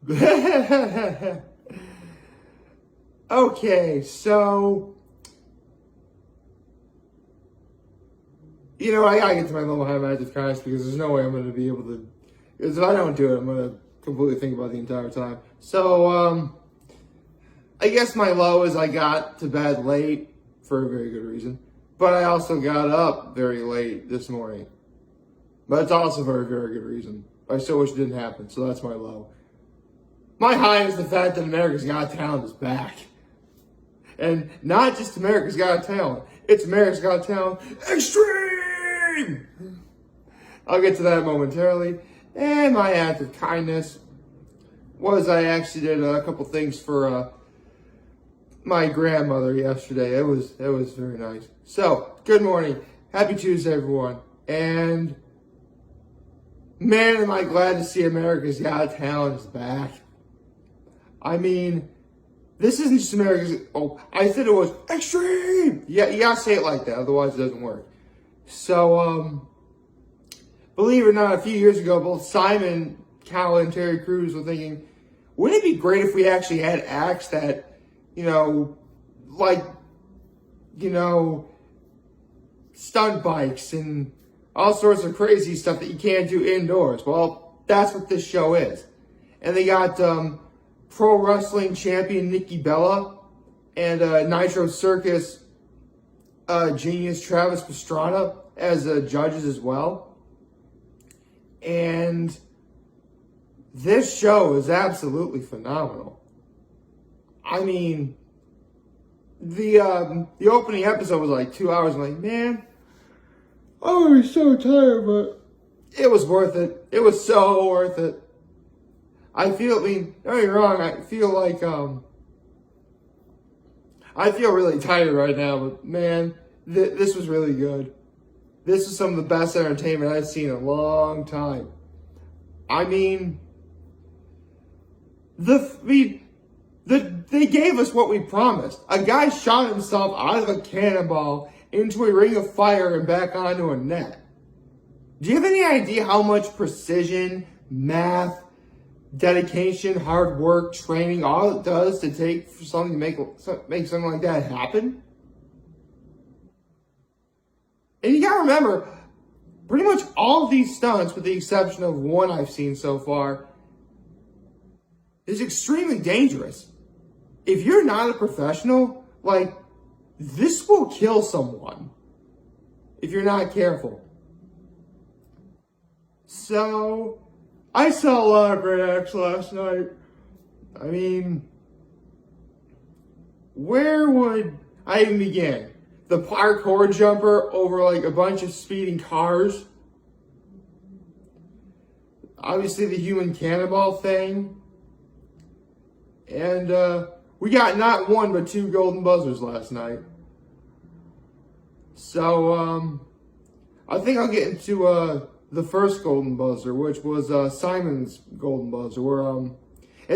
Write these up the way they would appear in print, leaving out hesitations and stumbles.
Okay, so, I gotta get to my level high magic kindness because there's no way I'm gonna be able to, because if I don't do it, I'm gonna completely think about it the entire time. So, I guess my low is I got to bed late for a very good reason, but I also got up very late this morning. But it's also for a very good reason. I still wish it didn't happen, so that's my low. My high is the fact that America's Got Talent is back. And not just America's Got Talent, it's America's Got Talent Extreme! I'll get to that momentarily. And my act of kindness was I actually did a couple things for my grandmother yesterday. It was very nice. So, good morning. Happy Tuesday, everyone. And man, am I glad to see America's Got Talent is back. I mean, this isn't just America's, I said it was extreme. Yeah, you gotta say it like that, otherwise it doesn't work. So, believe it or not, a few years ago, both Simon Cowell and Terry Crews were thinking, wouldn't it be great if we actually had acts that, stunt bikes and all sorts of crazy stuff that you can't do indoors. Well, that's what this show is. And they got pro wrestling champion Nikki Bella and Nitro Circus genius Travis Pastrana as judges as well. And this show is absolutely phenomenal. I mean, the opening episode was like 2 hours. I'm like, man, I was so tired, but it was worth it. It was so worth it. Don't get me wrong, I feel like, I feel really tired right now, but man, this was really good. This is some of the best entertainment I've seen in a long time. I mean, they gave us what we promised. A guy shot himself out of a cannonball into a ring of fire and back onto a net. Do you have any idea how much precision, math, dedication, hard work, training, all it does to take for something to make something like that happen? And you gotta remember, pretty much all of these stunts, with the exception of one I've seen so far, is extremely dangerous. If you're not a professional, this will kill someone if you're not careful. So, I saw a lot of great acts last night. I mean, where would I even begin? The parkour jumper over a bunch of speeding cars. Obviously the human cannonball thing. And we got not one but two golden buzzers last night. So I think I'll get into the first golden buzzer, which was Simon's golden buzzer, where and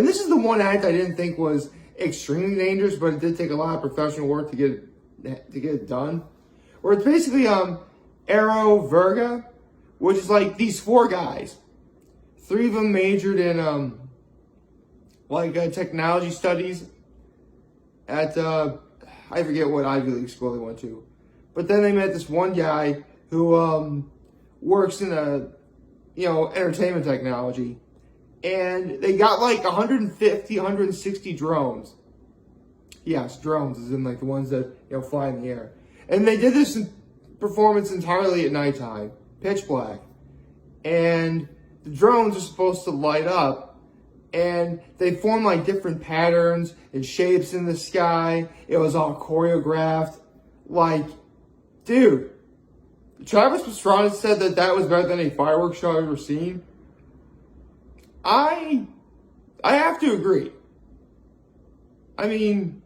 this is the one act I didn't think was extremely dangerous, but it did take a lot of professional work to get it done. Where it's basically Aero Verga, which is these four guys. Three of them majored in technology studies at I forget what Ivy League school they went to, but then they met this one guy who works in entertainment technology, and they got 150, 160 drones. Yes, drones, as in the ones that fly in the air. And they did this performance entirely at nighttime, pitch black, and the drones are supposed to light up. And they form different patterns and shapes in the sky. It was all choreographed. Dude, Travis Pastrana said that was better than a fireworks show I've ever seen. I have to agree. I mean,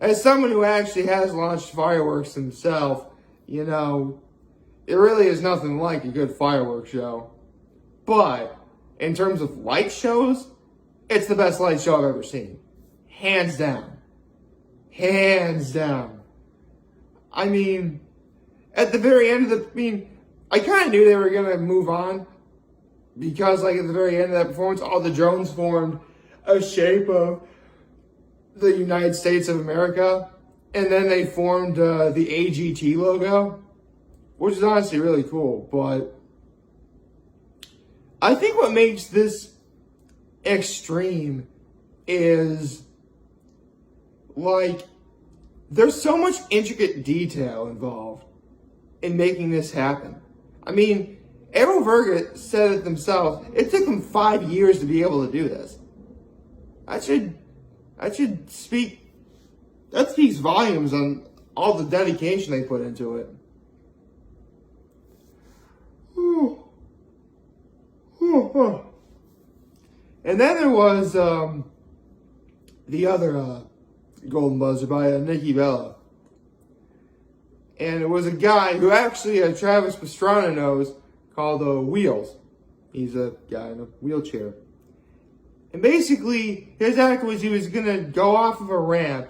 as someone who actually has launched fireworks himself, it really is nothing like a good fireworks show. But in terms of light shows, it's the best light show I've ever seen. Hands down. Hands down. I mean, at the very end of I kind of knew they were going to move on because like at the very end of that performance, all the drones formed a shape of the United States of America, and then they formed the AGT logo, which is honestly really cool. But I think what makes this extreme is like there's so much intricate detail involved in making this happen. I mean, Errol Verga said it themselves. It took them 5 years to be able to do this. That speaks volumes on all the dedication they put into it. And then there was the other Golden Buzzer by Nikki Bella. And it was a guy who actually Travis Pastrana knows called Wheels. He's a guy in a wheelchair. And basically, his act was he was going to go off of a ramp,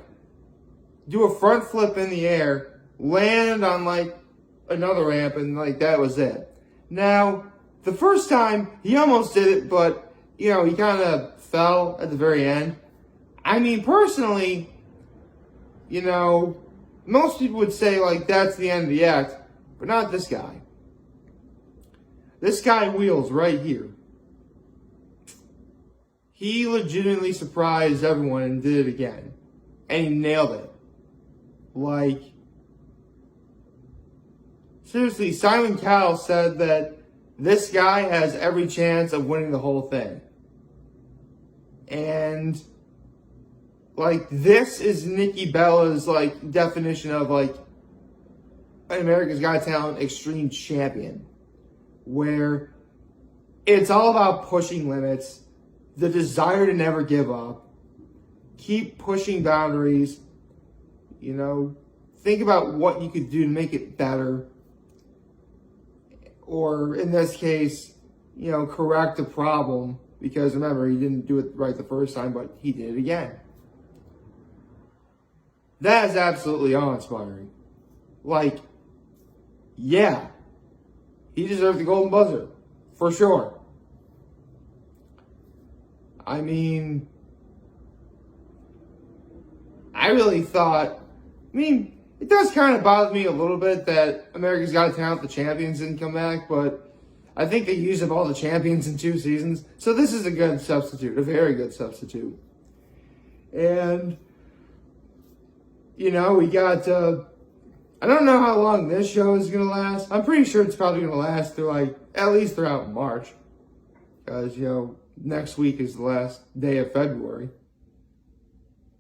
do a front flip in the air, land on like another ramp, and like that was it. Now, the first time, he almost did it, but, you know, he kind of fell at the very end. I mean, personally, you know, most people would say, like, that's the end of the act, but not this guy. This guy Wheels right here. He legitimately surprised everyone and did it again. And he nailed it. Like, seriously, Simon Cowell said that this guy has every chance of winning the whole thing. And, like, this is Nikki Bella's, like, definition of, like, an America's Got Talent extreme champion. Where it's all about pushing limits, the desire to never give up, keep pushing boundaries, you know, think about what you could do to make it better. Or in this case, you know, correct the problem. Because remember, he didn't do it right the first time, but he did it again. That is absolutely awe-inspiring. Like, yeah, he deserved the Golden Buzzer, for sure. I mean, I really thought, it does kind of bother me a little bit that America's Got Talent, the champions, didn't come back, but I think they used up all the champions in 2 seasons. So this is a good substitute, a very good substitute. And, you know, we got, I don't know how long this show is going to last. I'm pretty sure it's probably going to last through, like, at least throughout March. Because, you know, next week is the last day of February.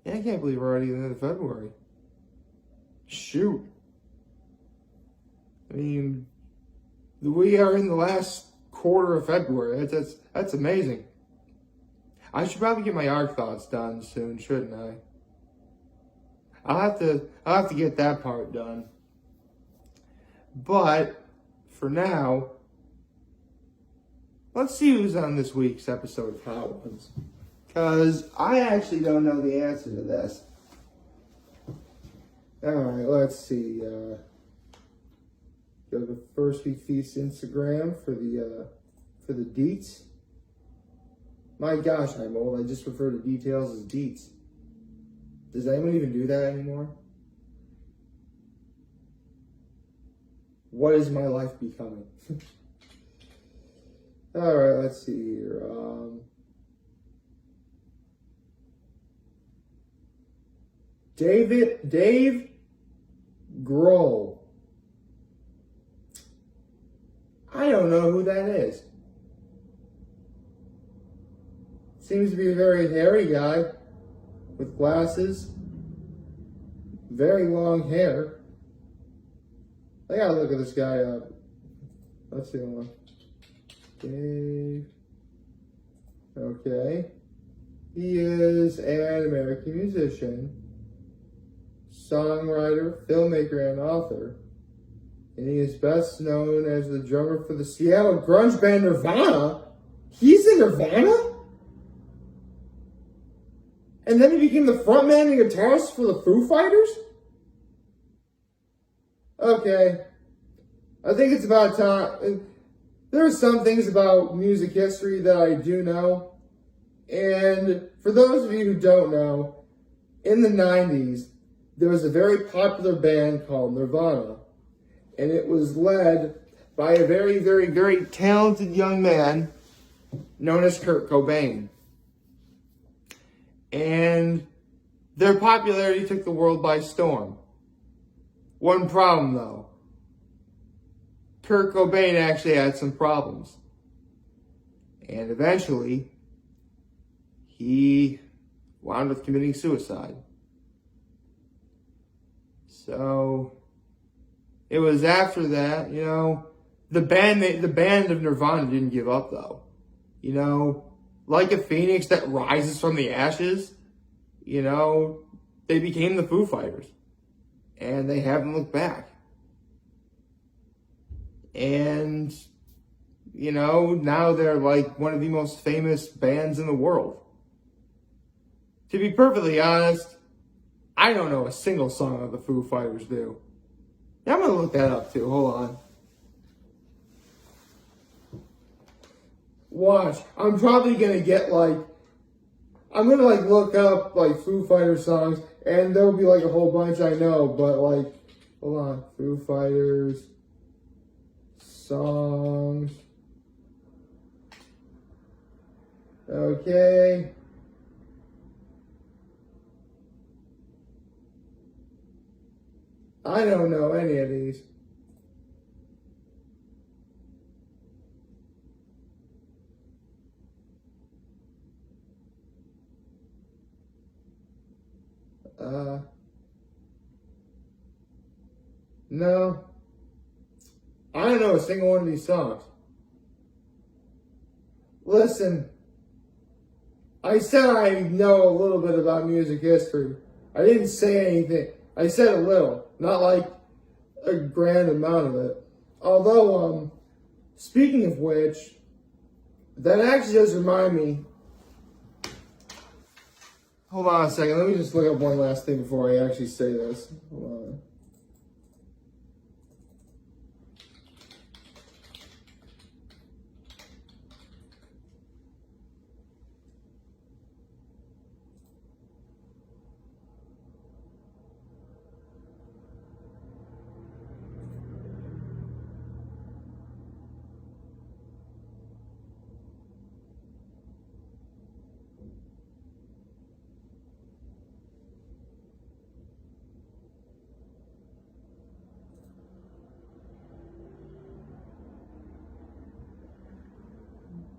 Yeah, I can't believe we're already in the end of February. Shoot. I mean, we are in the last quarter of February. That's amazing. I should probably get my arc thoughts done soon, shouldn't I? I'll have to get that part done. But for now, let's see who's on this week's episode of Hot Ones. Because I actually don't know the answer to this. Alright, let's see. Go to First Week Feast Instagram for the deets. My gosh, I'm old. I just refer to details as deets. Does anyone even do that anymore? What is my life becoming? Alright, let's see here. Dave Grohl. I don't know who that is. Seems to be a very hairy guy with glasses, very long hair. I gotta look at this guy up. Let's see one. Dave. Okay. He is an American musician, songwriter, filmmaker, and author. And he is best known as the drummer for the Seattle grunge band Nirvana. He's in Nirvana? And then he became the frontman and guitarist for the Foo Fighters? Okay. I think it's about time. there are some things about music history that I do know. And for those of you who don't know, in the 90s, there was a very popular band called Nirvana. And it was led by a very, very, very talented young man known as Kurt Cobain. And their popularity took the world by storm. One problem, though. Kurt Cobain actually had some problems. And eventually, he wound up committing suicide. So, it was after that, the band of Nirvana didn't give up, though. Like a phoenix that rises from the ashes, they became the Foo Fighters. And they haven't looked back. And, now they're like one of the most famous bands in the world. To be perfectly honest, I don't know a single song that the Foo Fighters do. Yeah, I'm going to look that up too. Hold on. Watch. I'm probably going to get I'm going to look up Foo Fighters songs, and there'll be a whole bunch I know, but hold on. Foo Fighters songs. Okay. I don't know any of these. No. I don't know a single one of these songs. Listen, I said I know a little bit about music history. I didn't say anything. I said a little, not a grand amount of it. Although, speaking of which, that actually does remind me. Hold on a second. Let me just look up one last thing before I actually say this. Hold on.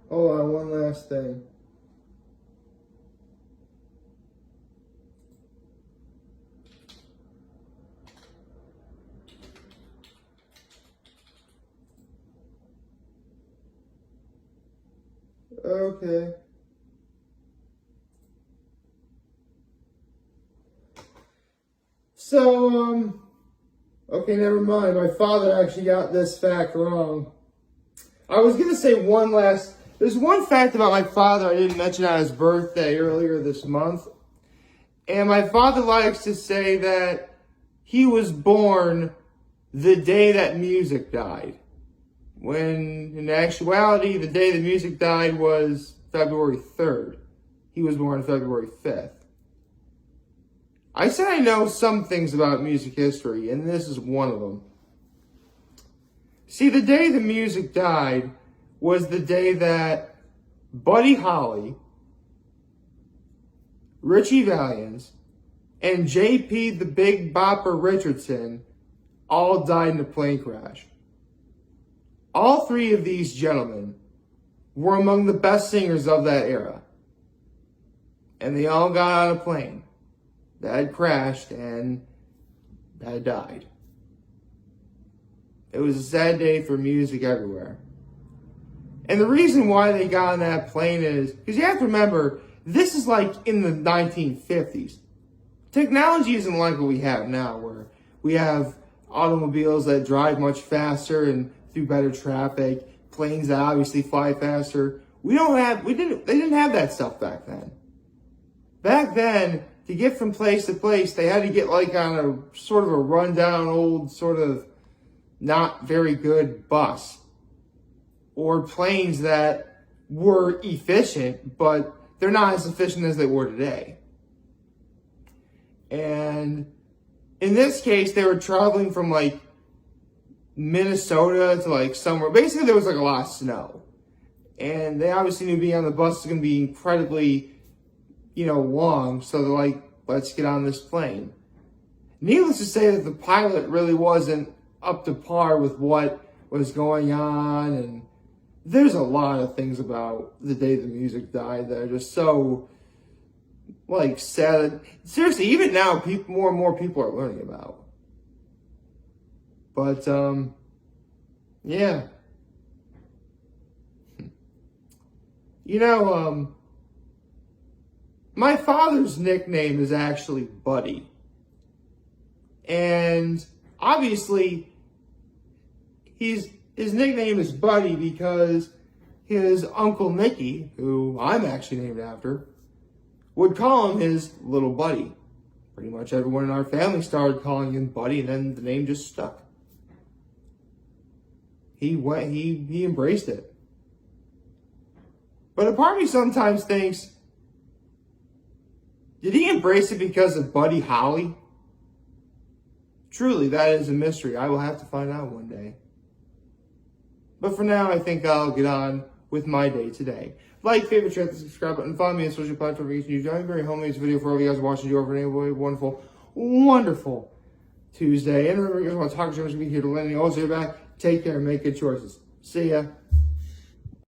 Hold on, one last thing. Okay. So, okay, never mind. My father actually got this fact wrong. I was going to say there's one fact about my father I didn't mention on his birthday earlier this month. And my father likes to say that he was born the day that music died. When, in actuality, the day that music died was February 3rd. He was born February 5th. I said I know some things about music history, and this is one of them. See, the day the music died was the day that Buddy Holly, Richie Valens, and J.P. the Big Bopper Richardson all died in a plane crash. All three of these gentlemen were among the best singers of that era. And they all got on a plane that had crashed and had died. It was a sad day for music everywhere. And the reason why they got on that plane is, because you have to remember, this is in the 1950s. Technology isn't like what we have now, where we have automobiles that drive much faster and through better traffic, planes that obviously fly faster. They didn't have that stuff back then. Back then, to get from place to place, they had to get on a sort of a rundown old sort of not very good bus. or planes that were efficient, but they're not as efficient as they were today. And in this case, they were traveling from like Minnesota to like somewhere. Basically, there was like a lot of snow. And they obviously knew being on the bus was going to be incredibly, long. So they're like, let's get on this plane. Needless to say that the pilot really wasn't up to par with what was going on. And there's a lot of things about the day the music died that are just so, like, sad. Seriously, even now, more and more people are learning about. But, yeah. My father's nickname is actually Buddy. And obviously, his nickname is Buddy because his Uncle Nicky, who I'm actually named after, would call him his little buddy. Pretty much everyone in our family started calling him Buddy, and then the name just stuck. He embraced it. But a part of me sometimes thinks, did he embrace it because of Buddy Holly? Truly, that is a mystery. I will have to find out one day. But for now, I think I'll get on with my day today. Like, favorite, share, the subscribe button, follow me on social platforms. You can very homemade video for all of you guys watching. You over and a wonderful, wonderful Tuesday. And remember, you guys want to talk to us, we be here to lend you. Also, you're back. Take care and make good choices. See ya.